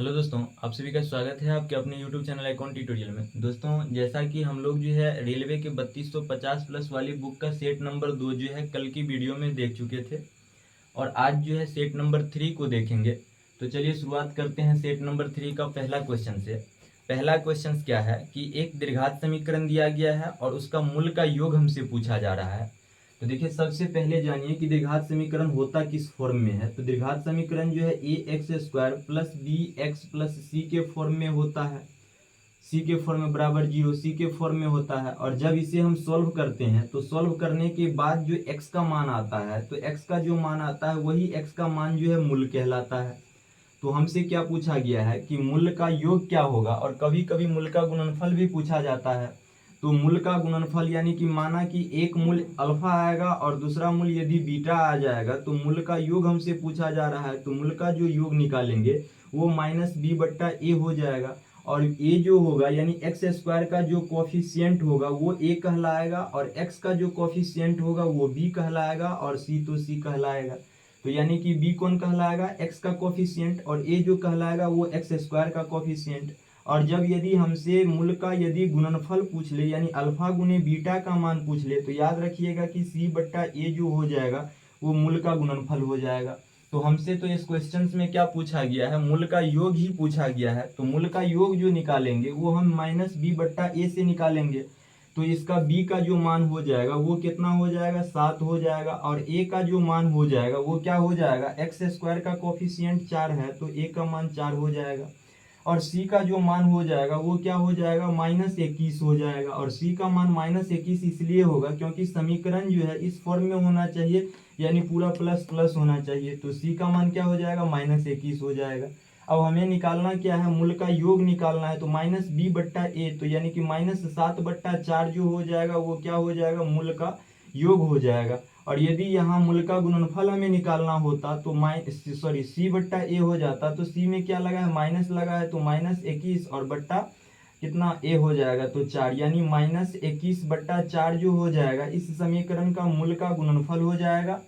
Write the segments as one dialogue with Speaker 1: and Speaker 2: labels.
Speaker 1: Hello दोस्तों, आप सभी का स्वागत है आपके अपने यूट्यूब चैनल अकाउंट ट्यूटोरियल में। दोस्तों, जैसा कि हम लोग जो है रेलवे के 3250 प्लस वाली बुक का सेट नंबर 2 जो है कल की वीडियो में देख चुके थे और आज जो है सेट नंबर 3 को देखेंगे। तो चलिए शुरुआत करते हैं सेट नंबर 3 का पहला क्वेश्चन से। पहला क्वेश्चन क्या है कि एक द्विघात समीकरण दिया गया है और उसका मूल का योग हमसे पूछा जा रहा है। तो देखिए, सबसे पहले जानिए कि द्विघात समीकरण होता किस फॉर्म में है। तो द्विघात समीकरण जो है A X square plus B X plus C के फॉर्म में होता है। सी के फॉर्म में बराबर जीरो सी के फॉर्म में होता है। और जब इसे हम सॉल्व करते हैं तो सॉल्व करने के बाद जो एक्स का मान आता है, तो एक्स का जो मान आता है वही एक्स का मान जो है मूल कहलाता है। तो हमसे क्या पूछा गया है कि मूल का योग क्या होगा। और कभी कभी मूल का गुणनफल भी पूछा जाता है। तो मूल का गुणनफल यानी कि माना कि एक मूल अल्फा आएगा और दूसरा मूल यदि बीटा आ जाएगा तो मूल का योग हमसे पूछा जा रहा है। तो मूल का जो योग निकालेंगे वो माइनस बी बट्टा ए हो जाएगा। और ए जो होगा यानी एक्स स्क्वायर का जो कोफिशियंट होगा वो ए कहलाएगा और एक्स का जो कोफिशियंट होगा वो बी कहलाएगा और सी तो सी कहलाएगा। तो यानी कि बी कौन कहलाएगा, एक्स का कोफिशियंट, और ए जो कहलाएगा वो एक्स स्क्वायर का कोफिशियंट। और जब यदि हमसे मूल का यदि गुणनफल पूछ ले यानी अल्फा गुने बीटा का मान पूछ ले तो याद रखिएगा कि सी बट्टा ए जो हो जाएगा वो मूल का गुणनफल हो जाएगा। तो हमसे तो इस क्वेश्चन में क्या पूछा गया है, मूल का योग ही पूछा गया है। तो मूल का योग जो निकालेंगे वो हम माइनस बी बट्टा ए से निकालेंगे। तो इसका b का जो मान हो जाएगा वो कितना हो जाएगा, 7 हो जाएगा। और a का जो मान हो जाएगा वो क्या हो जाएगा, एक्स स्क्वायर का कोफिशियंट 4 है तो a का मान 4 हो जाएगा। और c का जो मान हो जाएगा वो क्या हो जाएगा, -21 हो जाएगा। और c का मान -21 इसलिए होगा क्योंकि समीकरण जो है इस फॉर्म में होना चाहिए, यानी पूरा प्लस प्लस होना चाहिए। तो c का मान क्या हो जाएगा, -21 हो जाएगा। अब हमें निकालना क्या है, मूल का योग निकालना है। तो माइनस बी बट्टा ए, तो यानी कि -7/4 जो हो जाएगा वो क्या हो जाएगा, मूल का योग हो जाएगा। और यदि यहाँ मूल का गुणनफल हमें निकालना होता तो सी बट्टा ए हो जाता। तो सी में क्या लगा है, माइनस लगा है, तो -21 और बट्टा कितना ए हो जाएगा तो 4, यानी -21/4 जो हो जाएगा इस समीकरण का मूल का गुणनफल हो जाएगा।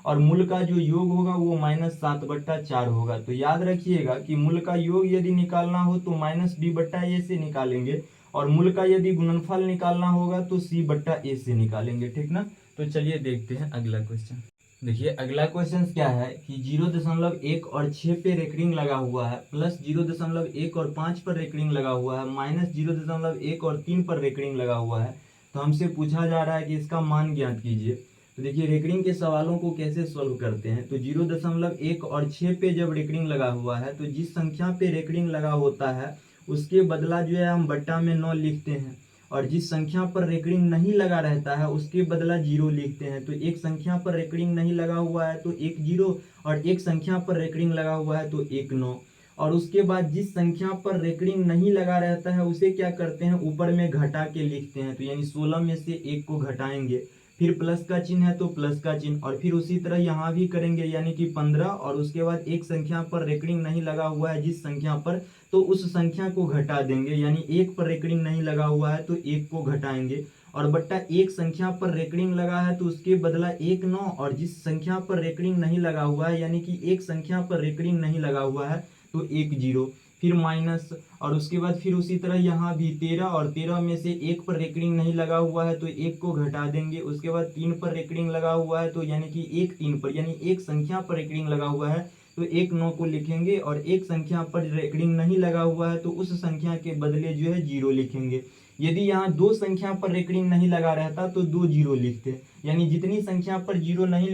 Speaker 1: और मूल का जो योग होगा वो -7/4 होगा। तो याद रखिएगा कि मूल का योग यदि निकालना हो तो माइनस बी बट्टा ए से निकालेंगे और मूल का यदि गुणनफल निकालना होगा तो सी बट्टा ए से निकालेंगे, ठीक ना। तो चलिए देखते हैं अगला क्वेश्चन। देखिए, अगला क्वेश्चन क्या है कि 0.1 और 6 पे रेकरिंग लगा हुआ है, प्लस 0.1 और 5 पर रेकरिंग लगा हुआ है, माइनस 0.1 और 3 पर रेकरिंग लगा हुआ है। तो हमसे पूछा जा रहा है कि इसका मान ज्ञात कीजिए। तो देखिए, रेकरिंग के सवालों को कैसे सोल्व करते हैं। तो 0.1 और 6 पे जब रेकरिंग लगा हुआ है तो जिस संख्या पे रेकरिंग लगा होता है उसके बदला जो है हम बट्टा में 9 लिखते हैं। और जिस संख्या पर रेकरिंग नहीं लगा रहता है उसके बदला 0 लिखते हैं। तो एक संख्या पर रेकरिंग नहीं लगा हुआ है तो 1 0, और एक संख्या पर रेकरिंग लगा हुआ है तो 1 9। और उसके बाद जिस संख्या पर रेकरिंग नहीं लगा रहता है उसे क्या करते हैं, ऊपर में घटा के लिखते हैं। तो यानी 16 में से 1 को घटाएंगे, फिर प्लस का चिन्ह है तो प्लस का चिन्ह, और फिर उसी तरह यहाँ भी करेंगे यानी कि 15। और उसके बाद एक संख्या पर रेकरिंग नहीं लगा हुआ है जिस संख्या पर, तो उस संख्या को घटा देंगे, यानी 1 पर रेकरिंग नहीं लगा हुआ है तो 1 को घटाएंगे। और बट्टा एक संख्या पर रेकरिंग लगा है तो उसके बदला 1 9, और जिस संख्या पर रेकरिंग नहीं लगा हुआ है यानी कि एक संख्या पर रेकरिंग नहीं लगा हुआ है तो 1 0, फिर माइनस। और उसके बाद फिर उसी तरह यहाँ भी 13, और 13 में से 1 पर रेकरिंग नहीं लगा हुआ है तो 1 को घटा देंगे। उसके बाद 3 पर रेकरिंग लगा हुआ है तो यानी कि 1 3 पर, यानी एक संख्या पर रेकरिंग लगा हुआ है तो 1 9 को लिखेंगे। और एक संख्या पर रेकरिंग नहीं लगा हुआ है तो उस संख्या के बदले जो है 0 लिखेंगे। यदि यहाँ दो संख्या पर रेकरिंग नहीं लगा रहता तो 2 0 लिखते, यानी जितनी संख्या पर 0 नहीं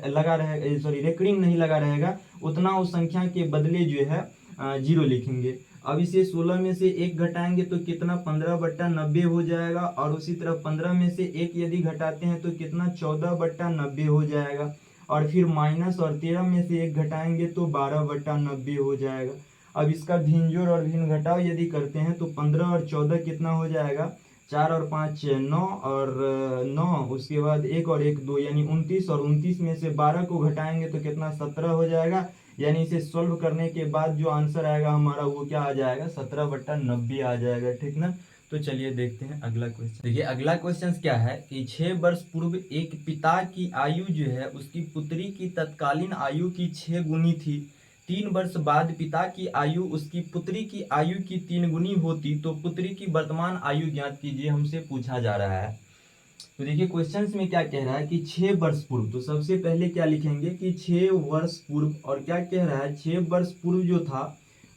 Speaker 1: लगा रहे, रेकरिंग नहीं लगा रहेगा उतना उस संख्या के बदले जो है 0 लिखेंगे। अब इसे 16 में से 1 घटाएंगे तो कितना, 15/90 हो जाएगा। और उसी तरह 15 में से 1 यदि घटाते हैं तो कितना, 14/90 हो जाएगा। और फिर माइनस, और 13 में से 1 घटाएंगे तो 12/90 हो जाएगा। अब इसका भिन्न जोड़ और भिन्न घटाव यदि करते हैं तो 15 और 14 कितना हो जाएगा, 4 और 5 9, और 9, उसके बाद 1 और 1 2, यानी 29। और 29 में से 12 को घटाएंगे तो कितना, 17 हो जाएगा। यानी इसे सॉल्व करने के बाद जो आंसर आएगा हमारा वो क्या आ जाएगा, 17/90 आ जाएगा, ठीक ना। तो चलिए देखते हैं अगला क्वेश्चन। देखिए, अगला क्वेश्चन क्या है कि 6 वर्ष पूर्व एक पिता की आयु जो है उसकी पुत्री की तत्कालीन आयु की 6 गुनी थी। 3 वर्ष बाद पिता की आयु उसकी पुत्री की आयु की 3 गुनी होती तो पुत्री की वर्तमान आयु ज्ञात कीजिए, हमसे पूछा जा रहा है। तो देखिए क्वेश्चंस में क्या कह रहा है कि 6 वर्ष पूर्व, तो सबसे पहले क्या लिखेंगे कि 6 वर्ष पूर्व, और क्या कह रहा है 6 वर्ष पूर्व जो था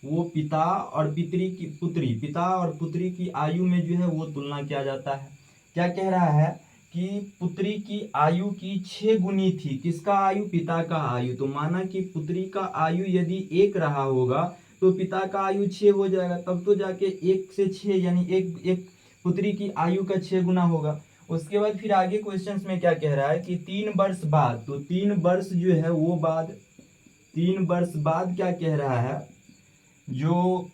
Speaker 1: वो पिता और पिता और पुत्री की आयु में जो है वो तुलना किया जाता है। क्या कह रहा है कि पुत्री की आयु की 6 गुनी थी, किसका आयु, पिता का आयु। तो माना कि पुत्री का आयु यदि 1 रहा होगा तो पिता का आयु 6 हो जाएगा, तब तो जाके 1 से 6 यानी एक पुत्री की आयु का 6 गुना होगा। उसके बाद फिर आगे क्वेश्चंस में क्या कह रहा है कि 3 वर्ष बाद, तो 3 वर्ष जो है वो बाद, 3 वर्ष बाद क्या कह रहा है, जो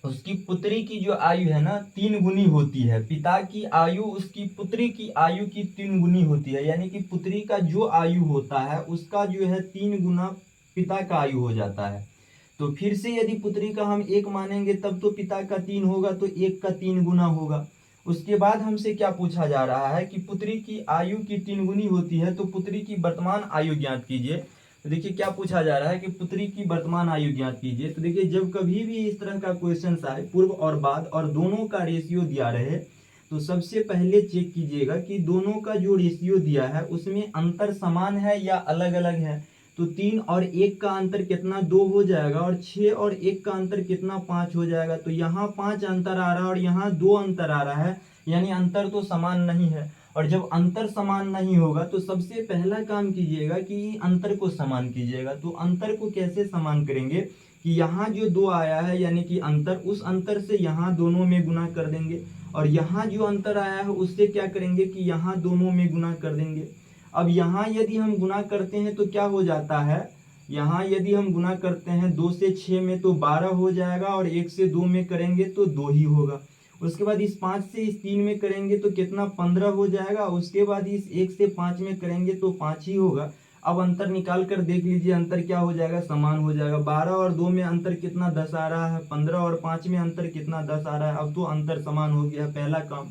Speaker 1: उसकी पुत्री की जो आयु है ना 3 गुनी होती है। पिता की आयु उसकी पुत्री की आयु की 3 गुनी होती है, यानी कि पुत्री का जो आयु होता है उसका जो है 3 गुना पिता का आयु हो जाता है। तो फिर से यदि पुत्री का हम 1 मानेंगे तब तो पिता का 3 होगा, तो 1 का 3 गुना होगा। उसके बाद हमसे क्या पूछा जा रहा है कि पुत्री की आयु की 3 गुनी होती है तो पुत्री की वर्तमान आयु ज्ञात कीजिए। तो देखिए क्या पूछा जा रहा है कि पुत्री की वर्तमान आयु ज्ञात कीजिए। तो देखिए जब कभी भी इस तरह का क्वेश्चन आए पूर्व और बाद और दोनों का रेशियो दिया रहे तो सबसे पहले चेक कीजिएगा कि दोनों का जो रेशियो दिया है उसमें अंतर समान है या अलग अलग है। तो 3 और 1 का अंतर कितना, 2 हो जाएगा, और 6 और 1 का अंतर कितना, 5 हो जाएगा। तो यहाँ 5 अंतर आ रहा है और यहाँ 2 अंतर आ रहा है, यानी अंतर तो समान नहीं है। और जब अंतर समान नहीं होगा तो सबसे पहला काम कीजिएगा कि अंतर को समान कीजिएगा। तो अंतर को कैसे समान करेंगे कि यहाँ जो 2 आया है यानी कि अंतर, उस अंतर से यहाँ दोनों में गुना कर देंगे, और यहाँ जो अंतर आया है उससे क्या करेंगे कि यहाँ दोनों में गुना कर देंगे। अब यहाँ यदि हम गुना करते हैं तो क्या हो जाता है, यहाँ यदि हम गुना करते हैं 2 से 6 में तो 12 हो जाएगा, और 1 से 2 में करेंगे तो 2 ही होगा। उसके बाद इस 5 से इस 3 में करेंगे तो कितना, 15 हो जाएगा। उसके बाद इस 1 से 5 में करेंगे तो 5 ही होगा। अब अंतर निकाल कर देख लीजिए, अंतर क्या हो जाएगा, समान हो जाएगा। 12 और 2 में अंतर कितना, 10 आ रहा है। 15 और 5 में अंतर कितना, 10 आ रहा है। अब तो अंतर समान हो गया, पहला काम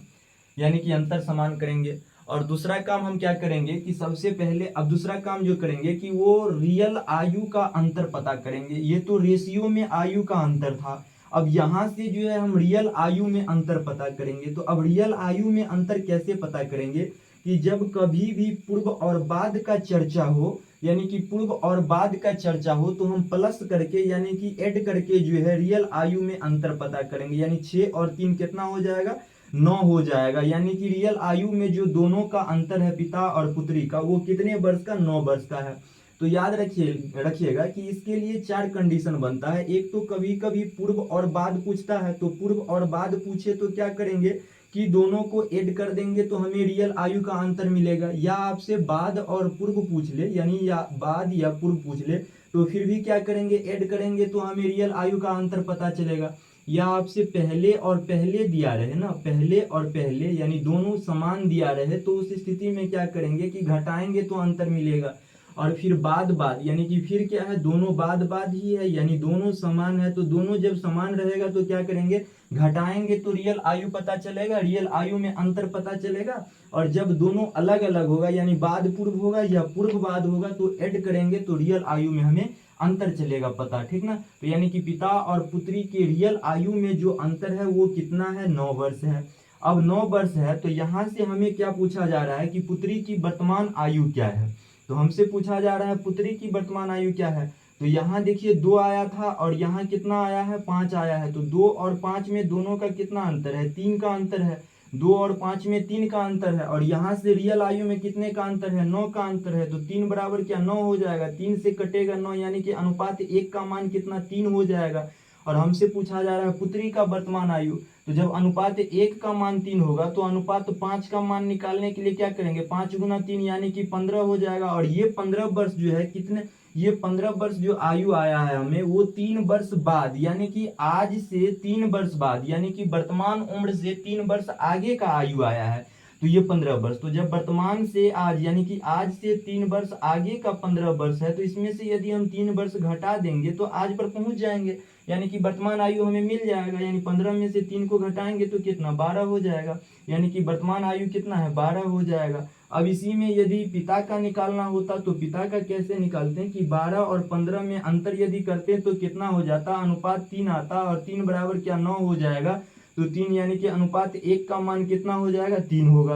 Speaker 1: यानी कि अंतर समान करेंगे। और दूसरा काम हम क्या करेंगे कि सबसे पहले, अब दूसरा काम जो करेंगे कि वो रियल आयु का अंतर पता करेंगे। ये तो रेशियो में आयु का अंतर था, अब यहाँ से जो है हम रियल आयु में अंतर पता करेंगे। तो अब रियल आयु में अंतर कैसे पता करेंगे कि जब कभी भी पूर्व और बाद का चर्चा हो, यानी कि पूर्व और बाद का चर्चा हो, तो हम प्लस करके यानी कि ऐड करके जो है रियल आयु में अंतर पता करेंगे। यानी 6 और 3 कितना हो जाएगा, 9 हो जाएगा। यानी कि रियल आयु में जो दोनों का अंतर है पिता और पुत्री का, वो कितने वर्ष का, 9 वर्ष का है। तो याद रखिएगा कि इसके लिए 4 कंडीशन बनता है। एक तो कभी कभी पूर्व और बाद पूछता है, तो पूर्व और बाद पूछे तो क्या करेंगे कि दोनों को ऐड कर देंगे तो हमें रियल आयु का अंतर मिलेगा। या आपसे बाद और पूर्व पूछ ले, यानी या बाद या पूर्व पूछ ले, तो फिर भी क्या करेंगे, ऐड करेंगे तो हमें रियल आयु का अंतर पता चलेगा। या आपसे पहले और पहले दिया रहे ना, पहले और पहले यानी दोनों समान दिया रहे, तो उस स्थिति में क्या करेंगे कि घटाएंगे तो अंतर मिलेगा। और फिर बाद यानी कि फिर क्या है, दोनों बाद ही है, यानी दोनों समान है। तो दोनों जब समान रहेगा तो क्या करेंगे, घटाएंगे तो रियल आयु पता चलेगा, रियल आयु में अंतर पता चलेगा। और जब दोनों अलग अलग होगा यानी बाद पूर्व होगा या पूर्व बाद होगा तो ऐड करेंगे तो रियल आयु में हमें अंतर चलेगा पता, ठीक ना। तो यानी कि पिता और पुत्री के रियल आयु में जो अंतर है वो कितना है, 9 वर्ष है। अब 9 वर्ष है तो यहाँ से हमें क्या पूछा जा रहा है कि पुत्री की वर्तमान आयु क्या है। तो हमसे पूछा जा रहा है पुत्री की वर्तमान आयु क्या है। तो यहाँ देखिए 2 आया था और यहाँ कितना आया है, 5 आया है। तो 2 और 5 में दोनों का कितना अंतर है, 3 का अंतर है। 2 और 5 में 3 का अंतर है, और यहाँ से रियल आयु में कितने का अंतर है, 9 का अंतर है। तो 3 बराबर क्या, 9 हो जाएगा। 3 से कटेगा 9 यानी कि अनुपात 1 का मान कितना, 3 हो जाएगा। और हमसे पूछा जा रहा है पुत्री का वर्तमान आयु। तो जब अनुपात 1 का मान 3 होगा तो अनुपात 5 का मान निकालने के लिए क्या करेंगे, 5 गुना 3 यानी कि 15 हो जाएगा। और ये 15 वर्ष जो है कितने, ये 15 वर्ष जो आयु आया है हमें वो 3 वर्ष बाद, यानी कि आज से 3 वर्ष बाद, यानी कि वर्तमान उम्र से 3 वर्ष आगे का आयु आया है। तो ये 15 वर्ष, तो जब वर्तमान से आज यानी कि आज से 3 वर्ष आगे का 15 वर्ष है, तो इसमें से यदि हम 3 वर्ष घटा देंगे तो आज पर पहुंच जाएंगे, यानी कि वर्तमान आयु हमें मिल जाएगा। यानी 15 में से 3 को घटाएंगे तो कितना, 12 हो जाएगा। यानी कि वर्तमान आयु कितना है, 12 हो जाएगा। अब इसी में यदि पिता का निकालना होता तो पिता का कैसे निकालते हैं कि 12 और 15 में अंतर यदि करते तो कितना हो जाता, अनुपात 3 आता, और 3 बराबर क्या 9 हो जाएगा, तो 3 यानी कि अनुपात 1 का मान कितना हो जाएगा, 3 होगा।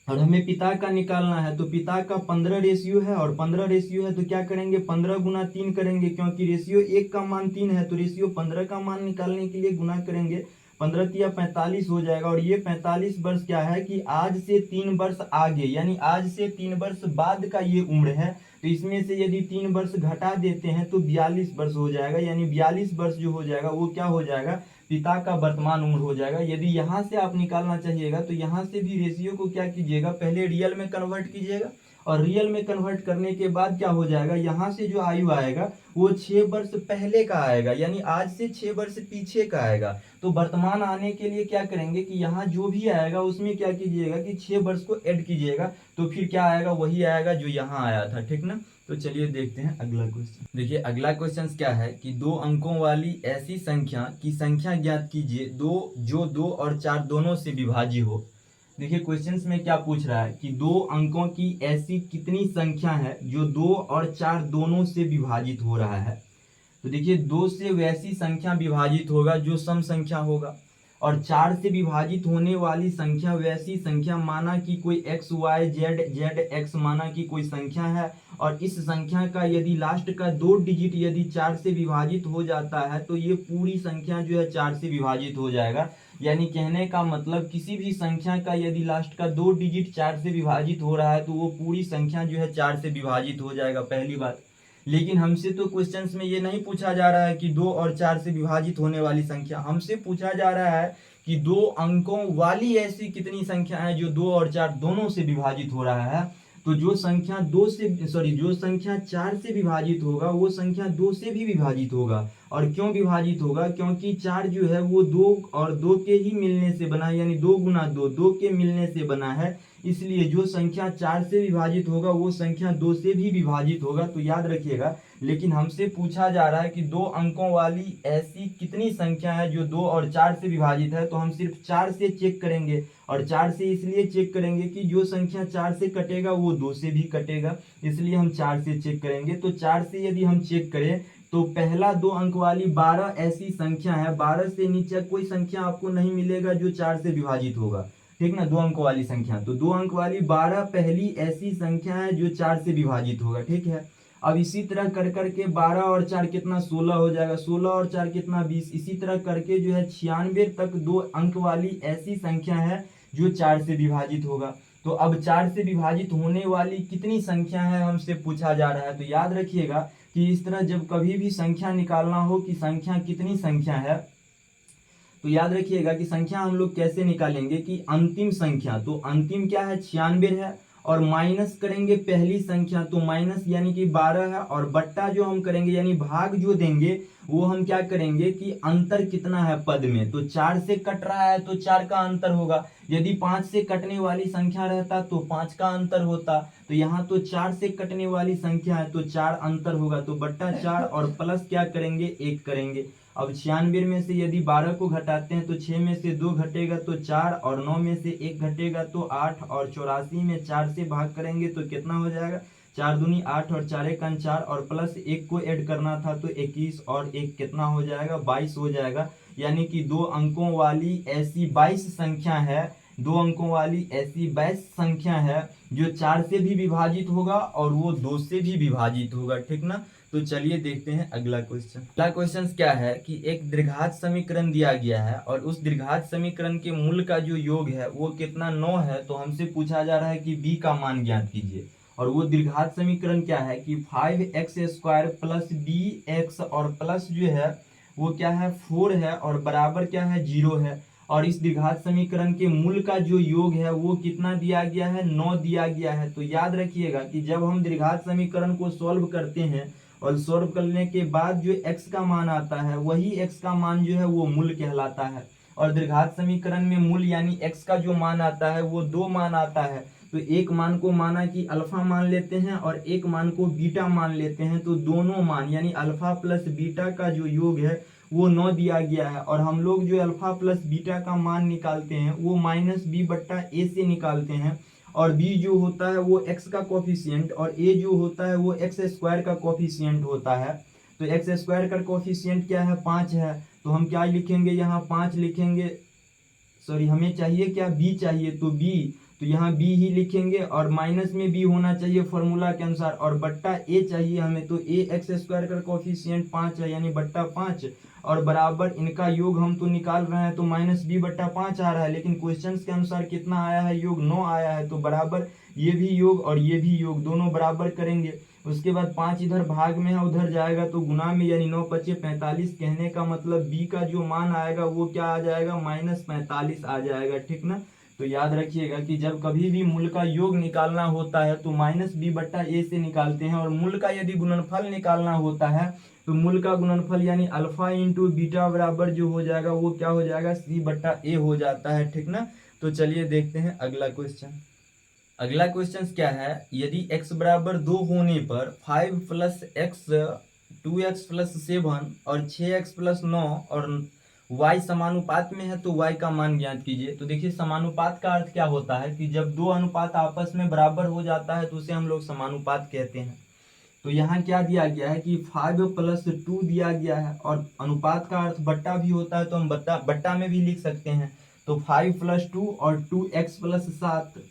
Speaker 1: और हमें पिता का निकालना है तो पिता का 15 रेशियो है, और 15 रेशियो है तो क्या करेंगे, 15 गुना 3 करेंगे, क्योंकि रेशियो 1 का मान 3 है तो रेशियो 15 का मान निकालने के लिए गुना करेंगे, 15 तिया 45 हो जाएगा। और ये 45 वर्ष क्या है कि आज से 3 वर्ष आगे, यानी आज से 3 वर्ष बाद का ये उम्र है, तो इसमें से यदि 3 वर्ष घटा देते हैं तो 42 वर्ष हो जाएगा, यानी 42 वर्ष जो हो जाएगा वो क्या हो जाएगा, पिता का वर्तमान उम्र हो जाएगा। यदि यहाँ से आप निकालना चाहिएगा तो यहाँ से भी रेशियो को क्या कीजिएगा, पहले रियल में कन्वर्ट कीजिएगा, और रियल में कन्वर्ट करने के बाद क्या हो जाएगा, यहाँ से जो आयु आएगा वो 6 वर्ष पहले का आएगा, यानी आज से 6 वर्ष पीछे का आएगा। तो वर्तमान आने के लिए क्या करेंगे कि यहाँ जो भी आएगा उसमें क्या कीजिएगा कि 6 वर्ष को ऐड कीजिएगा, तो फिर क्या आएगा, वही आएगा जो यहाँ आया था, ठीक ना। तो चलिए देखते हैं अगला क्वेश्चन। देखिए अगला क्वेश्चन क्या है कि 2 अंकों वाली ऐसी संख्या की संख्या ज्ञात कीजिए जो 2 और 4 दोनों से विभाज्य हो। देखिए क्वेश्चन में क्या पूछ रहा है कि 2 अंकों की ऐसी कितनी संख्या है जो 2 और 4 दोनों से विभाजित हो रहा है। तो देखिए 2 से वैसी संख्या विभाजित होगा जो सम संख्या होगा, और 4 से विभाजित होने वाली संख्या वैसी संख्या माना कि कोई x y z z x माना कि कोई संख्या है, और इस संख्या का यदि लास्ट का 2 डिजिट यदि 4 से विभाजित हो जाता है तो ये पूरी संख्या जो है 4 से विभाजित हो जाएगा। यानी कहने का मतलब किसी भी संख्या का यदि लास्ट का 2 डिजिट 4 से विभाजित हो रहा है तो वो पूरी संख्या जो है 4 से विभाजित हो जाएगा, पहली बात। लेकिन हमसे तो क्वेश्चंस में ये नहीं पूछा जा रहा है कि 2 और 4 से विभाजित होने वाली संख्या, हमसे पूछा जा रहा है कि 2 अंकों वाली ऐसी कितनी संख्या है जो 2 और 4 दोनों से विभाजित हो रहा है। तो जो संख्या जो संख्या 4 से विभाजित होगा वो संख्या 2 से भी विभाजित होगा। और क्यों विभाजित होगा, क्योंकि 4 जो है वो 2 और 2 के ही मिलने से बना है, यानी 2 गुना 2 2 के मिलने से बना है, इसलिए जो संख्या 4 से विभाजित होगा वो संख्या 2 से भी विभाजित होगा। तो याद रखिएगा। लेकिन हमसे पूछा जा रहा है कि 2 अंकों वाली ऐसी कितनी संख्या है जो 2 और 4 से विभाजित है, तो हम सिर्फ 4 से चेक करेंगे, और 4 से इसलिए चेक करेंगे कि जो संख्या 4 से कटेगा वो 2 से भी कटेगा, इसलिए हम 4 से चेक करेंगे। तो 4 से यदि हम चेक करें तो पहला 2 अंक वाली 12 ऐसी संख्या है, 12 से नीचे कोई संख्या आपको नहीं मिलेगा जो 4 से विभाजित होगा, ठीक ना, 2 अंक वाली संख्या। तो 2 अंक वाली 12 पहली ऐसी संख्या है जो 4 से विभाजित होगा, ठीक है। अब इसी तरह कर करके 12 और 4 कितना 16 हो जाएगा, 16 और 4 कितना 20, इसी तरह करके जो है 96 तक 2 अंक वाली ऐसी संख्या है जो 4 से विभाजित होगा। तो अब 4 से विभाजित होने वाली कितनी संख्या है हमसे पूछा जा रहा है। तो याद रखिएगा कि इस तरह जब कभी भी संख्या निकालना हो कि संख्या कितनी संख्या है, तो याद रखिएगा कि संख्या हम लोग कैसे निकालेंगे कि अंतिम संख्या, तो अंतिम क्या है 96 है, और माइनस करेंगे पहली संख्या, तो माइनस यानी कि 12 है, और बट्टा जो हम करेंगे यानी भाग जो देंगे वो हम क्या करेंगे कि अंतर कितना है पद में। तो 4 से कट रहा है तो 4 का अंतर होगा, यदि 5 से कटने वाली संख्या रहता तो 5 का अंतर होता, तो यहाँ तो 4 से कटने वाली संख्या है तो 4 अंतर होगा, तो बट्टा 4 और प्लस क्या करेंगे 1 करेंगे। अब 96 में से यदि 12 को घटाते हैं तो 6 में से 2 घटेगा तो 4, और 9 में से 1 घटेगा तो 8, और 84 में 4 से भाग करेंगे तो कितना हो जाएगा 4 दूनी 8, और 4 1 4, और प्लस 1 को ऐड करना था तो 21, और 1 कितना हो जाएगा 22 हो जाएगा। यानी कि 2 अंकों वाली ऐसी 22 संख्या है, 2 अंकों वाली ऐसी 22 संख्या है जो 4 से भी विभाजित होगा और वो 2 से भी विभाजित होगा, ठीक ना। तो चलिए देखते हैं अगला क्वेश्चन। अगला क्वेश्चन क्या है कि एक द्विघात समीकरण दिया गया है, और उस द्विघात समीकरण के मूल का जो योग है वो कितना 9 है। तो हमसे पूछा जा रहा है कि b का मान ज्ञात कीजिए, और वो द्विघात समीकरण क्या है कि 5x² प्लस bx, और प्लस जो है वो क्या है 4 है, और बराबर क्या है 0 है। और इस द्विघात समीकरण के मूल का जो योग है वो कितना दिया गया है 9 दिया गया है। तो याद रखिएगा कि जब हम द्विघात समीकरण को सॉल्व करते हैं और सॉल्व करने के बाद जो x का मान आता है वही x का मान जो है वो मूल कहलाता है। और द्विघात समीकरण में मूल यानी x का जो मान आता है वो 2 मान आता है। तो एक मान को माना कि अल्फा मान लेते हैं और एक मान को बीटा मान लेते हैं, तो दोनों मान यानी अल्फा प्लस बीटा का जो योग है वो 9 दिया गया है। और हम लोग जो अल्फा प्लस बीटा का मान निकालते हैं वो -b/a से निकालते हैं, और b जो होता है वो x का कोफिशिएंट, और a जो होता है वो एक्स स्क्वायर का कोफिशिएंट होता है। तो एक्स स्क्वायर का कोफिशिएंट क्या है, 5 है। तो हम क्या लिखेंगे, यहाँ 5 लिखेंगे, सॉरी हमें चाहिए क्या, b चाहिए, तो b, तो यहाँ b ही लिखेंगे, और माइनस में b होना चाहिए फॉर्मूला के अनुसार, और बट्टा a चाहिए हमें, तो a एक्स स्क्वायर का कोफिशिएंट 5 है यानी बट्टा 5, और बराबर इनका योग हम तो निकाल रहे हैं तो माइनस b बट्टा 5 आ रहा है, लेकिन क्वेश्चन के अनुसार कितना आया है, योग 9 आया है, तो बराबर ये भी योग और ये भी योग दोनों बराबर करेंगे। उसके बाद 5 इधर भाग में है उधर जाएगा तो गुना में, यानी 9 पचे 45, कहने का मतलब b का जो मान आएगा वो क्या आ जाएगा, -45 आ जाएगा, ठीक ना। तो याद रखिएगा कि जब कभी भी मूल का योग निकालना होता है तो -b बट्टा a से निकालते हैं, और मूल का यदि गुणनफल निकालना होता है तो मूल का गुणनफल यानी अल्फा इंटू बीटा बराबर जो हो जाएगा वो क्या हो जाएगा, c बट्टा a हो जाता है, ठीक ना। तो चलिए देखते हैं अगला क्वेश्चन। अगला क्वेश्चन क्या है, यदि x बराबर 2 होने पर 5 प्लस एक्स 2x प्लस 7 और 6x प्लस 9 और y समानुपात में है तो y का मान ज्ञात कीजिए। तो देखिए समानुपात का अर्थ क्या होता है कि जब दो अनुपात आपस में बराबर हो जाता है तो उसे हम लोग समानुपात कहते हैं। तो यहाँ क्या दिया गया है कि 5 प्लस 2 दिया गया है, और अनुपात का अर्थ बट्टा भी होता है तो हम बट्टा में भी लिख सकते हैं। तो 5 प्लस 2 और 2x प्लस 7,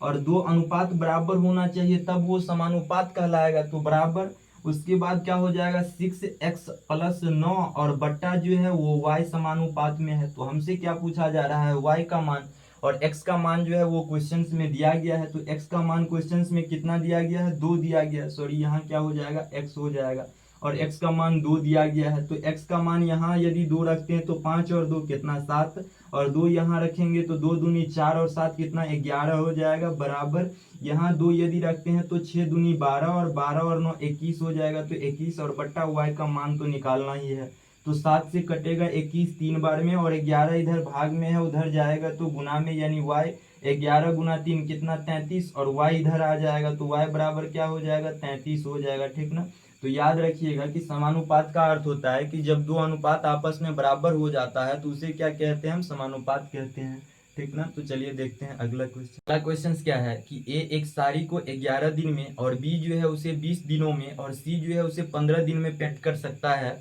Speaker 1: और दो अनुपात बराबर होना चाहिए तब वो समानुपात कहलाएगा, तो बराबर, उसके बाद क्या हो जाएगा 6x प्लस 9, और बट्टा जो है वो y समानुपात में है। तो हमसे क्या पूछा जा रहा है, y का मान, और x का मान जो है वो क्वेश्चंस में दिया गया है। तो x का मान क्वेश्चंस में कितना दिया गया है, 2 दिया गया है, सॉरी यहाँ क्या हो जाएगा x हो जाएगा, और x का मान 2 दिया गया है। तो x का मान यहाँ यदि 2 रखते हैं तो 5 और 2 कितना 7, और 2 यहाँ रखेंगे तो 2 दूनी 4 और 7 कितना 11 हो जाएगा, बराबर यहाँ 2 यदि रखते हैं तो 6 दूनी 12 और 12 और 9 21 हो जाएगा, तो 21, और बट्टा y का मान तो निकालना ही है। तो 7 से कटेगा 21 3 बार में, और 11 इधर भाग में है उधर जाएगा तो गुना में, यानी y 11 गुना 3 कितना 33, और y इधर आ जाएगा तो y बराबर क्या हो जाएगा 33 हो जाएगा, ठीक ना। तो याद रखिएगा कि समानुपात का अर्थ होता है कि जब दो अनुपात आपस में बराबर हो जाता है तो उसे क्या कहते हैं, हम समानुपात कहते हैं, ठीक ना। तो चलिए देखते हैं अगला क्वेश्चन। अगला क्वेश्चन क्या है कि ए एक साड़ी को 11 दिन में, और बी जो है उसे 20 दिनों में, और सी जो है उसे 15 दिन में पेंट कर सकता है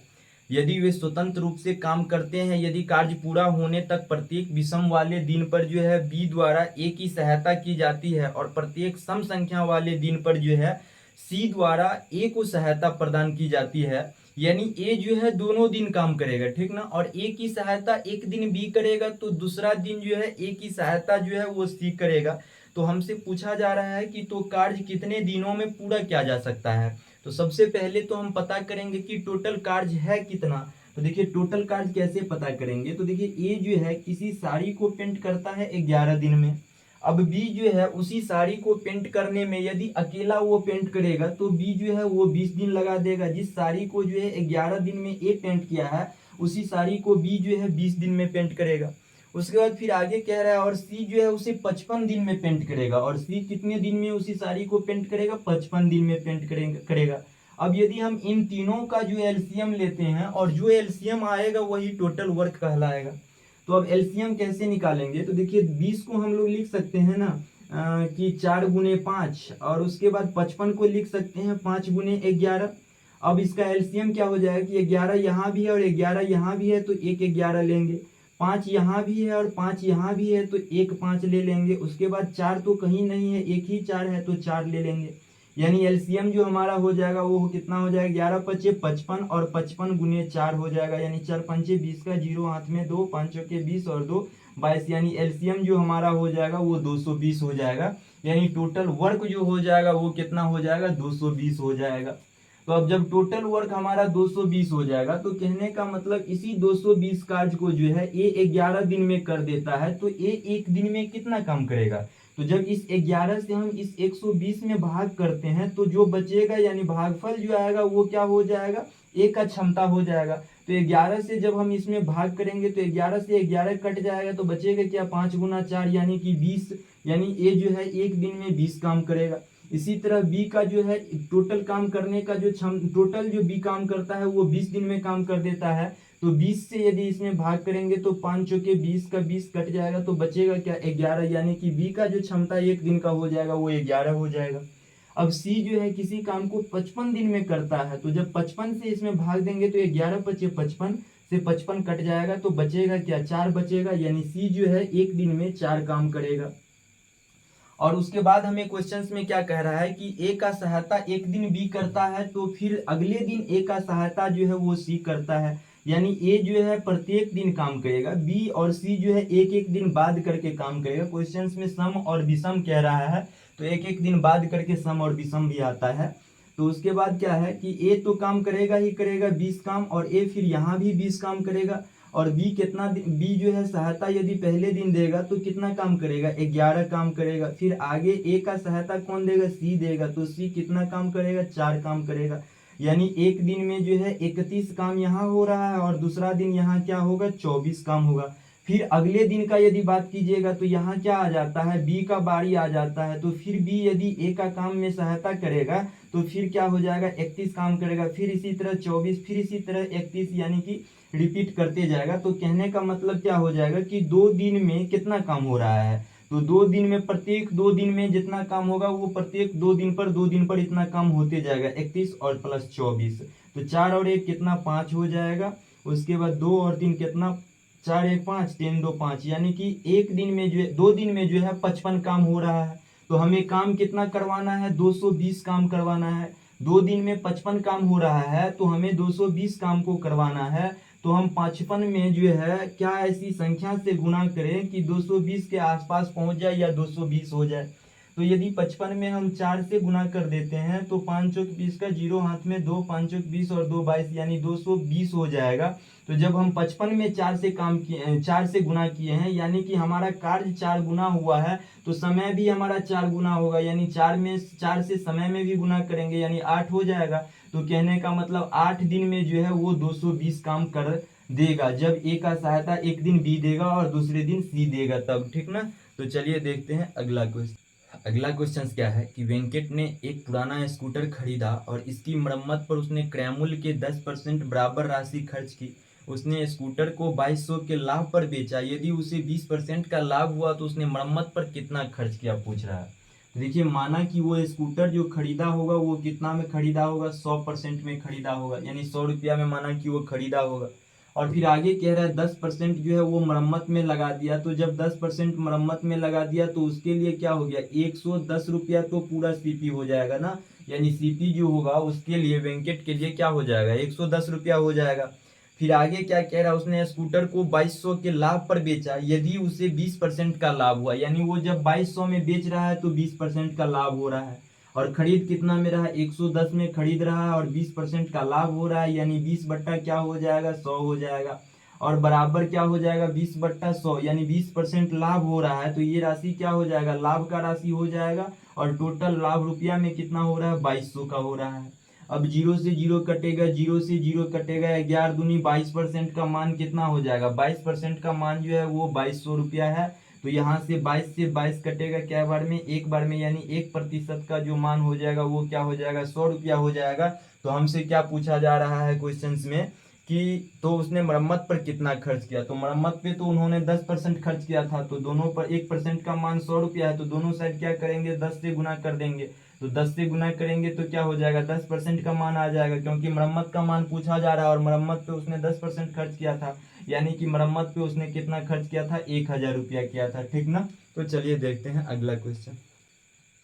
Speaker 1: यदि वे स्वतंत्र रूप से काम करते हैं। यदि कार्य पूरा होने तक प्रत्येक विषम वाले दिन पर जो है बी द्वारा ए की सहायता की जाती है, और प्रत्येक सम संख्या वाले दिन पर जो है सी द्वारा ए को सहायता प्रदान की जाती है, यानी ए जो है दोनों दिन काम करेगा, ठीक ना, और ए की सहायता एक दिन बी करेगा तो दूसरा दिन जो है ए की सहायता जो है वो सी करेगा। तो हमसे पूछा जा रहा है कि तो कार्य कितने दिनों में पूरा किया जा सकता है। तो सबसे पहले तो हम पता करेंगे कि टोटल कार्य है कितना। तो देखिए टोटल कार्य कैसे पता करेंगे, तो देखिए ए जो है किसी साड़ी को पेंट करता है 11 दिन में, अब बी जो है उसी साड़ी को पेंट करने में यदि अकेला वो पेंट करेगा तो बी जो है वो 20 दिन लगा देगा। जिस साड़ी को जो है 11 दिन में ए पेंट किया है उसी साड़ी को बी जो है 20 दिन में पेंट करेगा। उसके बाद फिर आगे कह रहा है और सी जो है उसे 55 दिन में पेंट करेगा, और सी कितने दिन में उसी साड़ी को पेंट करेगा, 55 दिन में पेंट करेगा। अब यदि हम इन तीनों का जो एलसीएम लेते हैं और जो एलसीएम आएगा वही टोटल वर्क कहलाएगा। तो अब एलसीएम कैसे निकालेंगे, तो देखिए 20 को हम लोग लिख सकते हैं ना कि 4 गुने 5, और उसके बाद 55 को लिख सकते हैं 5 गुने 11। अब इसका एलसीएम क्या हो जाएगा कि 11 यहाँ भी है और 11 यहाँ भी है तो एक 11 लेंगे, 5 यहाँ भी है और 5 यहाँ भी है तो एक 5 ले लेंगे। उसके बाद 4 तो कहीं नहीं है, एक ही 4 है तो 4 ले लेंगे, यानी एलसीएम जो हमारा हो जाएगा वो कितना हो जाएगा 11 पचे 55 और 55 गुने 4 हो जाएगा, यानी 4 पंचे 20 का 0 हाथ में 2 पाँचों के 20 और 2 22, यानी एलसीएम जो हमारा हो जाएगा वो 220 हो जाएगा, यानी टोटल वर्क जो हो जाएगा वो कितना हो जाएगा 220 हो जाएगा। तो अब जब टोटल वर्क हमारा 220 हो जाएगा तो कहने का मतलब इसी 220 कार्य को जो है ए 11 दिन में कर देता है, तो ए एक दिन में कितना काम करेगा। तो जब इस 11 से हम इस 120 में भाग करते हैं तो जो बचेगा यानी भागफल जो आएगा वो क्या हो जाएगा, ए का क्षमता हो जाएगा। तो 11 से जब हम इसमें भाग करेंगे तो 11 से 11 कट जाएगा तो बचेगा क्या 5 गुना 4 यानी कि 20, यानी ए जो है एक दिन में 20 काम करेगा। इसी तरह बी का जो है टोटल काम करने का जो टोटल जो बी काम करता है वो 20 दिन में काम कर देता है, तो 20 से यदि इसमें भाग करेंगे तो 5 चौके 20 का 20 कट जाएगा तो बचेगा क्या 11, यानी कि बी का जो क्षमता एक दिन का हो जाएगा वो 11 हो जाएगा। अब सी जो है किसी काम को 55 दिन में करता है, तो जब 55 से इसमें भाग देंगे तो 11 पचे 55 से 55 कट जाएगा तो बचेगा क्या 4 बचेगा, यानी सी जो है एक दिन में 4 काम करेगा। और उसके बाद हमें क्वेश्चंस में क्या कह रहा है कि ए का सहायता एक दिन बी करता है तो फिर अगले दिन ए का सहायता जो है वो सी करता है, यानी ए जो है प्रत्येक दिन काम करेगा, बी और सी जो है एक एक दिन बाद करके काम करेगा। क्वेश्चंस में सम और विषम कह रहा है तो एक एक दिन बाद करके सम और विषम भी आता है। तो उसके बाद क्या है कि ए तो काम करेगा ही करेगा 20 काम, और ए फिर यहाँ भी 20 काम करेगा, और बी कितना बी जो है सहायता यदि पहले दिन देगा तो कितना काम करेगा 11 काम करेगा। फिर आगे ए का सहायता कौन देगा सी देगा, तो सी कितना काम करेगा 4 काम करेगा, यानी एक दिन में जो है 31 काम यहाँ हो रहा है और दूसरा दिन यहाँ क्या होगा 24 काम होगा। फिर अगले दिन का यदि बात कीजिएगा तो यहाँ क्या आ जाता है बी का बारी आ जाता है, तो फिर बी यदि ए का काम में सहायता करेगा तो फिर क्या हो जाएगा 31 काम करेगा, फिर इसी तरह 24, फिर इसी तरह 31, यानी कि रिपीट करते जाएगा। तो कहने का मतलब क्या हो जाएगा कि 2 दिन में कितना काम हो रहा है, तो 2 दिन में प्रत्येक 2 दिन में जितना काम होगा वो प्रत्येक 2 दिन पर 2 दिन पर इतना काम होते जाएगा, 31 और प्लस 24, तो 4 और 1 कितना 5 हो जाएगा। उसके बाद 2 और 3 कितना 4 1 5 3 2 5, यानी कि एक दिन में जो है 2 दिन में जो है 55 काम हो रहा है। तो हमें काम कितना करवाना है 220 काम करवाना है। 2 दिन में 55 काम हो रहा है तो हमें 220 काम को करवाना है। तो हम 55 में जो है क्या ऐसी संख्या से गुना करें कि 220 के आसपास पहुंच जाए या 220 हो जाए। तो यदि 55 में हम 4 से गुना कर देते हैं तो 5 चौक 20 का 0 हाथ में 2, 5 चौक 20 और 2 22, यानी 220 हो जाएगा। तो जब हम 55 में 4 से काम किए 4 से गुना किए हैं, यानी कि हमारा कार्य 4 गुना हुआ है, तो समय भी हमारा 4 गुना होगा, यानी 4 से समय में भी गुना करेंगे यानी 8 हो जाएगा। तो कहने का मतलब 8 दिन में जो है वो 220 काम कर देगा, जब ए का सहायता एक दिन बी देगा और दूसरे दिन सी देगा तब, ठीक ना। तो चलिए देखते हैं अगला क्वेश्चन। अगला क्वेश्चन क्या है कि वेंकट ने एक पुराना स्कूटर खरीदा और इसकी मरम्मत पर उसने क्रय मूल्य के 10% बराबर राशि खर्च की। उसने स्कूटर को 2200 के लाभ पर बेचा, यदि उसे 20% का लाभ हुआ तो उसने मरम्मत पर कितना खर्च किया पूछ रहा है। तो देखिए माना कि वो स्कूटर जो खरीदा होगा वो कितना में खरीदा होगा 100% में खरीदा होगा, यानी 100 रुपया में माना कि वो खरीदा होगा। और फिर आगे कह रहा है 10% जो है वो मरम्मत में लगा दिया, तो जब 10% मरम्मत में लगा दिया तो उसके लिए क्या हो गया 110 रुपया तो पूरा सीपी हो जाएगा ना, यानी सीपी जो होगा उसके लिए वेंकट के लिए क्या हो जाएगा 110 रुपया हो जाएगा। फिर आगे क्या कह रहा है उसने स्कूटर को 2200 के लाभ पर बेचा, यदि उसे 20% का लाभ हुआ, यानी वो जब 2200 में बेच रहा है तो 20% का लाभ हो रहा है। और खरीद कितना में रहा 110 में खरीद रहा है और 20% का लाभ हो रहा है, यानी 20 बट्टा क्या हो जाएगा 100 हो जाएगा, और बराबर क्या हो जाएगा 20 बट्टा 100, यानी 20% लाभ हो रहा है, तो ये राशि क्या हो जाएगा लाभ का राशि हो जाएगा। और टोटल लाभ रुपया में कितना हो रहा है 2200 का हो रहा है। अब 0 से 0 कटेगा, 0 से 0 कटेगा, 11 दूनी 22% का मान कितना हो जाएगा 22% का मान जो है वो 2200 रुपया है। तो यहाँ से 22 से 22 कटेगा क्या बार में एक बार में, यानी 1% का जो मान हो जाएगा वो क्या हो जाएगा 100 रुपया हो जाएगा। तो हमसे क्या पूछा जा रहा है क्वेश्चन में कि तो उसने मरम्मत पर कितना खर्च किया, तो मरम्मत पे तो उन्होंने 10% खर्च किया था, तो दोनों पर 1% का मान 100 रुपया है, तो दोनों साइड क्या करेंगे 10 से गुना कर देंगे। तो 10 से गुना करेंगे तो क्या हो जाएगा 10% का मान आ जाएगा, क्योंकि मरम्मत का मान पूछा जा रहा है और मरम्मत पे उसने 10% खर्च किया था, यानी कि मरम्मत पे उसने कितना खर्च किया था 1000 रुपया किया था, ठीक ना। तो चलिए देखते हैं अगला क्वेश्चन।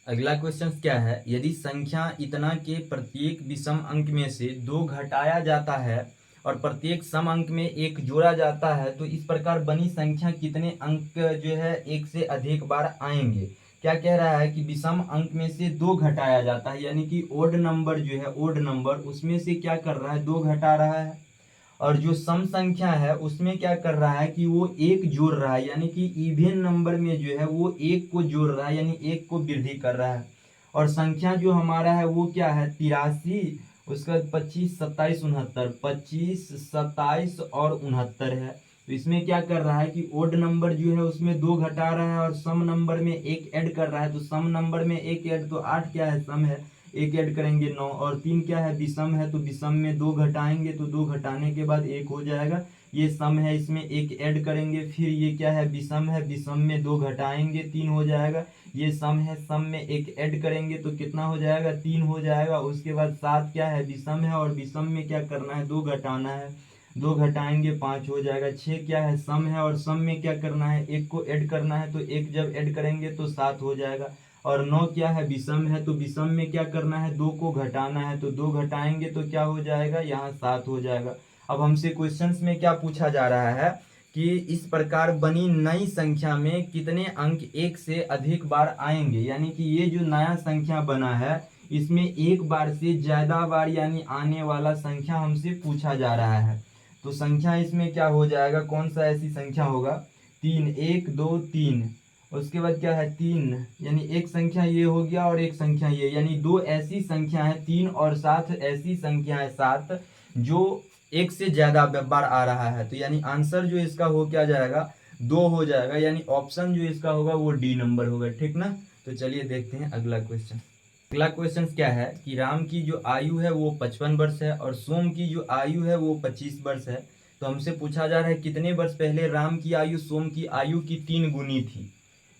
Speaker 1: अगला क्वेश्चन क्या है, यदि संख्या इतना के प्रत्येक विषम अंक में से 2 घटाया जाता है और प्रत्येक सम अंक में 1 जोड़ा जाता है तो इस प्रकार बनी संख्या कितने अंक जो है 1 से अधिक बार आएंगे। क्या कह रहा है कि विषम अंक में से 2 घटाया जाता है, यानी कि ओड नंबर जो है ओड नंबर उसमें से क्या कर रहा है 2 घटा रहा है, और जो सम संख्या है उसमें क्या कर रहा है कि वो 1 जोड़ रहा है, यानी कि इवन नंबर में जो है वो 1 को जोड़ रहा है, यानी 1 को वृद्धि कर रहा है। और संख्या जो हमारा है वो क्या है 83, उसका 25 27 69, 25 27 और 69 है। तो इसमें क्या कर रहा है कि ओड नंबर जो है उसमें 2 घटा रहा है और सम नंबर में 1 ऐड कर रहा है, तो सम नंबर में 1 ऐड तो 8 क्या है सम है 1 ऐड करेंगे 9, और 3 क्या है विषम है तो विषम में 2 घटाएंगे तो 2 घटाने के बाद 1 हो जाएगा। ये सम है, इसमें 1 ऐड करेंगे, फिर ये क्या है विषम है, विषम में 2 घटाएंगे 3 हो जाएगा। ये सम है, सम में 1 ऐड करेंगे तो कितना हो जाएगा 3 हो जाएगा। उसके बाद 7 क्या है विषम है और विषम में क्या करना है 2 घटाना है, 2 घटाएंगे 5 हो जाएगा। 6 क्या है सम है और सम में क्या करना है 1 को ऐड करना है तो 1 जब ऐड करेंगे तो 7 हो जाएगा। और 9 क्या है विषम है तो विषम में क्या करना है 2 को घटाना है तो 2 घटाएंगे तो क्या हो जाएगा यहाँ 7 हो जाएगा। अब हमसे क्वेश्चंस में क्या पूछा जा रहा है कि इस प्रकार बनी नई संख्या में कितने अंक 1 से अधिक बार आएंगे, यानी कि ये जो नया संख्या बना है इसमें एक बार से ज्यादा बार यानी आने वाला संख्या हमसे पूछा जा रहा है। तो संख्या इसमें क्या हो जाएगा, कौन सा ऐसी संख्या होगा 3, 1 2 3, उसके बाद क्या है 3, यानी एक संख्या ये हो गया और एक संख्या ये, यानी 2 ऐसी संख्या है 3 और 7 ऐसी संख्या है 7 जो 1 से ज्यादा बार आ रहा है। तो यानी आंसर जो इसका हो क्या जाएगा 2 हो जाएगा, यानी ऑप्शन जो इसका होगा वो डी नंबर होगा, ठीक ना। तो चलिए देखते हैं अगला क्वेश्चन। अगला क्वेश्चन क्या है कि राम की जो आयु है वो 55 वर्ष है और सोम की जो आयु है वो 25 वर्ष है। तो हमसे पूछा जा रहा है कितने वर्ष पहले राम की आयु सोम की आयु की 3 गुनी थी।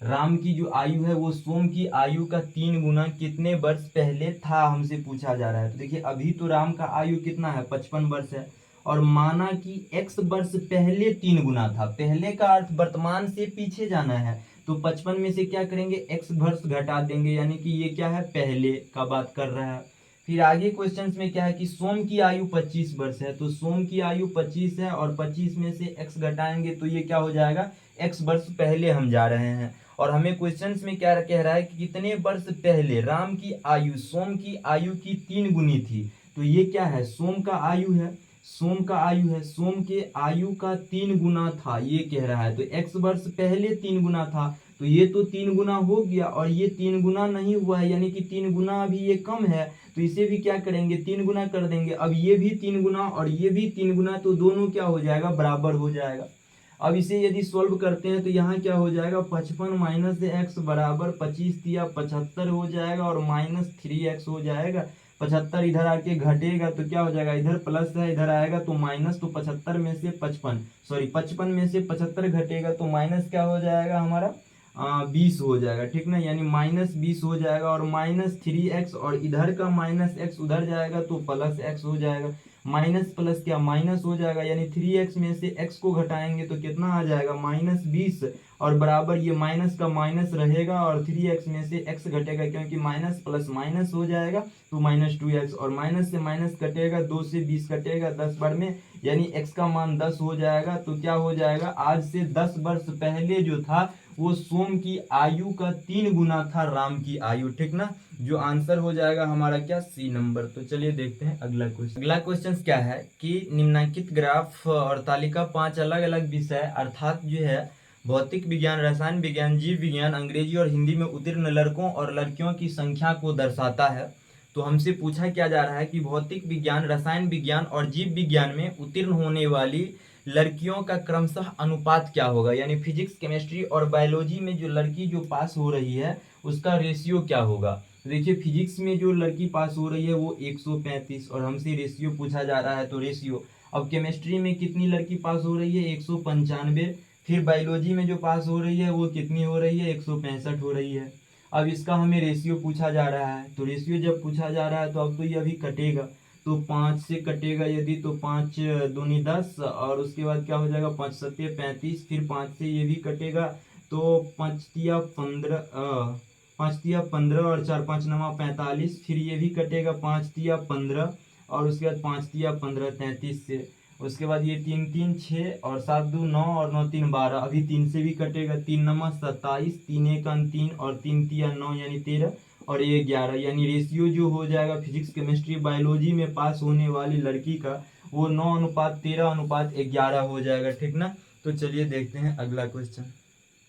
Speaker 1: राम की जो आयु है वो सोम की आयु का 3 गुना कितने वर्ष पहले था, हमसे पूछा जा रहा है। तो देखिए अभी तो राम का आयु कितना है 55 वर्ष है, और माना कि x वर्ष पहले 3 गुना था। पहले का अर्थ वर्तमान से पीछे जाना है, तो 55 में से क्या करेंगे x वर्ष घटा देंगे, यानी कि ये क्या है पहले का बात कर रहा है। फिर आगे क्वेश्चन में क्या है कि सोम की आयु 25 वर्ष है, तो सोम की आयु 25 है और 25 में से x घटाएंगे तो ये क्या हो जाएगा x वर्ष पहले हम जा रहे हैं। और हमें क्वेश्चंस में क्या कह रहा है कि कितने वर्ष पहले राम की आयु सोम की आयु की 3 गुनी थी। तो ये क्या है सोम का आयु है, सोम का आयु है, सोम के आयु का 3 गुना था ये कह रहा है। तो x वर्ष पहले 3 गुना था, तो ये तो 3 गुना हो गया और ये 3 गुना नहीं हुआ है, यानी कि 3 गुना अभी ये कम है, तो इसे भी क्या करेंगे 3 गुना कर देंगे। अब ये भी 3 गुना और ये भी 3 गुना, तो दोनों क्या हो जाएगा बराबर हो जाएगा। अब इसे यदि सॉल्व करते हैं तो यहाँ क्या हो जाएगा 55 माइनस एक्स बराबर 25 या 75 हो जाएगा और माइनस 3x हो जाएगा। 75 इधर आके घटेगा तो क्या हो जाएगा, इधर प्लस है इधर आएगा तो माइनस, तो 75 में से 55 में से 75 घटेगा तो माइनस क्या हो जाएगा हमारा 20 हो जाएगा, ठीक ना। यानी माइनस 20 हो जाएगा और माइनस 3x, और इधर का माइनस x उधर जाएगा तो प्लस x हो जाएगा। माइनस प्लस क्या माइनस हो जाएगा, यानी 3x में से x को घटाएंगे तो कितना आ जाएगा माइनस 20, और बराबर ये माइनस का माइनस रहेगा और 3x में से x घटेगा, क्योंकि माइनस प्लस माइनस हो जाएगा तो माइनस 2x, और माइनस से माइनस कटेगा 2 से 20 कटेगा 10 बार में, यानी x का मान 10 हो जाएगा। तो क्या हो जाएगा आज से 10 वर्ष पहले जो था वो सोम की आयु का 3 गुना था राम की आयु, ठीक ना। जो आंसर हो जाएगा हमारा क्या सी नंबर। तो चलिए देखते हैं अगला क्वेश्चन। अगला क्वेश्चन क्या है कि निम्नलिखित ग्राफ और तालिका 5 अलग अलग विषय अर्थात जो है भौतिक विज्ञान, रसायन विज्ञान, जीव विज्ञान, अंग्रेजी और हिंदी में उत्तीर्ण लड़कों और लड़कियों की संख्या को दर्शाता है। तो हमसे पूछा क्या जा रहा है कि भौतिक विज्ञान, रसायन विज्ञान और जीव विज्ञान में उत्तीर्ण होने वाली लड़कियों का क्रमशः अनुपात क्या होगा, यानी फिजिक्स, केमिस्ट्री और बायोलॉजी में जो लड़की जो पास हो रही है उसका रेशियो क्या होगा। तो देखिए फिजिक्स में जो लड़की पास हो रही है वो 135, और हमसे रेशियो पूछा जा रहा है तो रेशियो। अब केमिस्ट्री में कितनी लड़की पास हो रही है 195, फिर बायोलॉजी में जो पास हो रही है वो कितनी हो रही है 165 हो रही है। अब इसका हमें रेशियो पूछा जा रहा है, तो रेशियो जब पूछा जा रहा है तो अब तो ये अभी कटेगा, तो 5 से कटेगा यदि तो 5 दूनी 10, और उसके बाद क्या हो जाएगा 5 सत्ते 35, फिर 5 से ये भी कटेगा तो 5 तिया 15 और 4 5 9 45, फिर ये भी कटेगा 5 तिया 15, और उसके बाद 5 तिया 15 33 से, उसके बाद ये 3 3 6 और 7 2 9 और 9 3 12, अभी 3 से भी कटेगा 3 9 27, 3 1 3 और 3 तिया 9 यानी 13 और ये 11, यानी रेशियो जो हो जाएगा फिजिक्स, केमिस्ट्री, बायोलॉजी में पास होने वाली लड़की का वो 9:13:11 हो जाएगा, ठीक ना। तो चलिए देखते हैं अगला क्वेश्चन।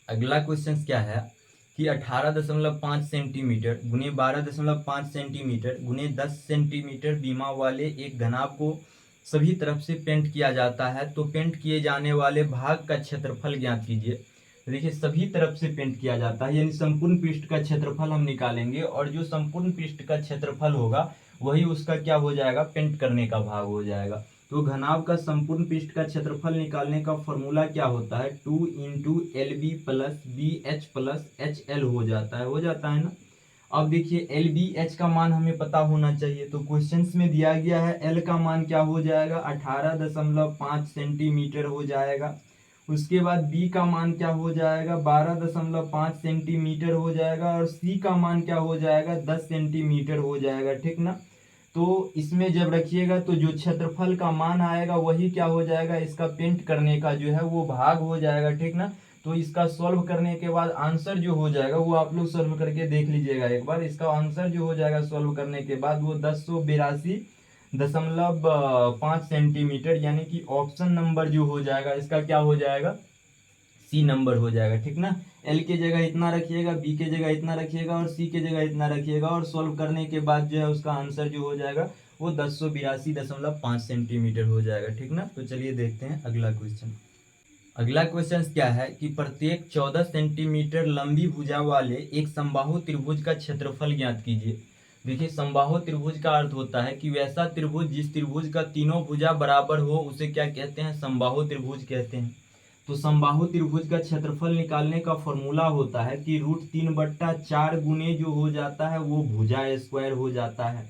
Speaker 1: अगला क्वेश्चन क्या है कि 18.5 सेंटीमीटर गुने 12.5 सेंटीमीटर गुने 10 सेंटीमीटर बीमा वाले एक घनाभ को सभी तरफ से पेंट किया जाता है, तो पेंट किए जाने वाले भाग का क्षेत्रफल ज्ञात कीजिए। देखिए सभी तरफ से पेंट किया जाता है, यानी संपूर्ण पृष्ठ का क्षेत्रफल हम निकालेंगे और जो संपूर्ण पृष्ठ का क्षेत्रफल होगा वही उसका क्या हो जाएगा, पेंट करने का भाग हो जाएगा। तो घनाभ का संपूर्ण पृष्ठ का क्षेत्रफल निकालने का फॉर्मूला क्या होता है, 2 into L B plus B H plus H L हो जाता है ना। अब देखिए एल बी एच का मान हमें पता होना चाहिए, तो क्वेश्चंस में दिया गया है एल का मान क्या हो जाएगा, 18.5 सेंटीमीटर हो जाएगा। उसके बाद बी का मान क्या हो जाएगा, 12.5 सेंटीमीटर हो जाएगा और सी का मान क्या हो जाएगा, 10 सेंटीमीटर हो जाएगा, ठीक ना। तो इसमें जब रखिएगा तो जो क्षेत्रफल का मान आएगा वही क्या हो जाएगा, इसका पेंट करने का जो है वो भाग हो जाएगा, ठीक ना। तो इसका सॉल्व करने के बाद आंसर जो हो जाएगा वो आप लोग सॉल्व करके देख लीजिएगा एक बार। इसका आंसर जो हो जाएगा सॉल्व करने के बाद वो 1082.5 सेंटीमीटर, यानी कि ऑप्शन नंबर जो हो जाएगा इसका क्या हो जाएगा, सी नंबर हो जाएगा, ठीक ना। एल के जगह इतना रखिएगा, बी के जगह इतना रखिएगा और सी के जगह इतना रखिएगा और सॉल्व करने के बाद जो है उसका आंसर जो हो जाएगा वो 1082.5 सेंटीमीटर हो जाएगा, ठीक ना। तो चलिए देखते हैं अगला क्वेश्चन। अगला क्वेश्चन क्या है कि प्रत्येक 14 सेंटीमीटर लंबी भुजा वाले एक समबाहु त्रिभुज का क्षेत्रफल ज्ञात कीजिए। देखिए समबाहु त्रिभुज का अर्थ होता है कि वैसा त्रिभुज जिस त्रिभुज का तीनों भुजा बराबर हो उसे क्या कहते हैं, समबाहु त्रिभुज कहते हैं। तो समबाहु त्रिभुज का क्षेत्रफल निकालने का फॉर्मूला होता है कि √3/4 गुने जो हो जाता है वो भुजा स्क्वायर हो जाता है।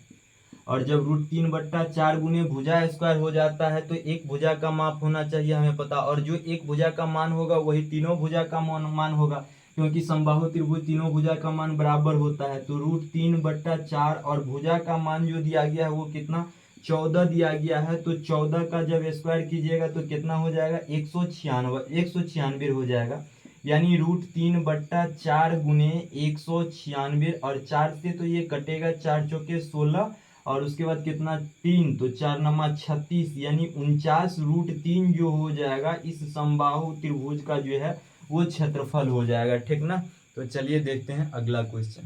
Speaker 1: और जब √3/4 गुने भुजा स्क्वायर हो जाता है तो एक भुजा का माप होना चाहिए हमें पता, और जो एक भुजा का मान होगा वही तीनों भुजा का मान होगा, क्योंकि समबाहु त्रिभुज तीनों भुजा का मान बराबर होता है। तो √3/4 और भुजा का मान जो दिया गया है वो कितना, 14 दिया गया है। तो 14 का जब स्क्वायर कीजिएगा तो कितना हो जाएगा, 196 हो जाएगा, यानी √3/4 गुने 196 और 4 से तो ये कटेगा, 4 चौके 16 और उसके बाद कितना 3, तो 4 नमा 36, यानी 49√3 जो हो जाएगा इस समबाहु त्रिभुज का जो है वो क्षेत्रफल हो जाएगा, ठीक ना। तो चलिए देखते हैं अगला क्वेश्चन।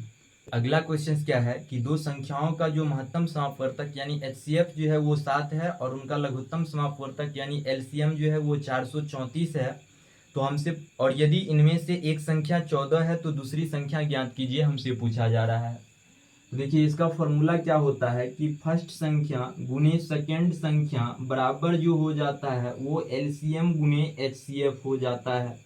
Speaker 1: अगला क्वेश्चन क्या है कि दो संख्याओं का जो महत्तम समापवर्तक यानी HCF जो है वो 7 है और उनका लघुत्तम समापवर्तक यानी LCM जो है वो 434 है। तो हमसे, और यदि इनमें से एक संख्या 14 है तो दूसरी संख्या ज्ञात कीजिए, हमसे पूछा जा रहा है। तो देखिए इसका फॉर्मूला क्या होता है कि फर्स्ट संख्या गुने सेकेंड संख्या बराबर जो हो जाता है वो LCM गुने HCF हो जाता है।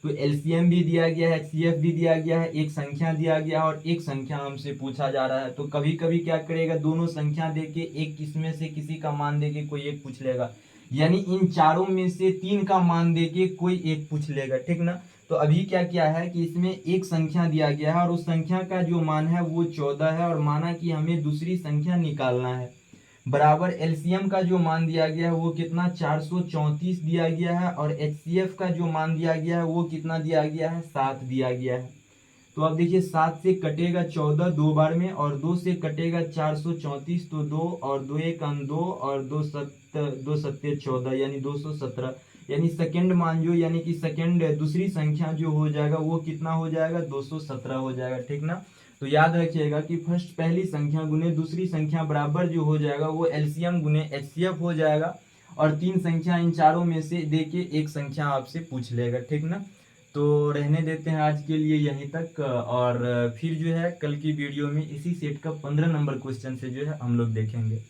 Speaker 1: तो LCM भी दिया गया है, HCF भी दिया गया है, एक संख्या दिया गया है और एक संख्या हमसे पूछा जा रहा है। तो कभी कभी क्या करेगा, दोनों संख्या देके एक इसमें से किसी का मान देके कोई एक पूछ लेगा, यानी इन चारों में से 3 का मान देके कोई एक पूछ लेगा, ठीक ना। तो अभी क्या किया है कि इसमें एक संख्या दिया गया है और उस संख्या का जो मान है वो 14 है और माना कि हमें दूसरी संख्या निकालना है, बराबर LCM का जो मान दिया गया है वो कितना 434 दिया गया है और HCF का जो मान दिया गया है वो कितना दिया गया है, 7 दिया गया है। तो अब देखिए 7 से कटेगा 14 दो बार में और 2 से कटेगा 434, तो 2 और 2 1 2 और 2 सत्ते 14 यानी 217, यानी सेकंड मान जो यानी कि सेकंड दूसरी संख्या जो हो जाएगा वो कितना हो जाएगा, 217 हो जाएगा, ठीक ना। तो याद रखिएगा कि फर्स्ट पहली संख्या गुने दूसरी संख्या बराबर जो हो जाएगा वो LCM गुने HCF हो जाएगा और 3 संख्या इन चारों में से देके एक संख्या आपसे पूछ लेगा, ठीक ना। तो रहने देते हैं आज के लिए यहीं तक, और फिर जो है कल की वीडियो में इसी सेट का 15 नंबर क्वेश्चन से जो है हम लोग देखेंगे।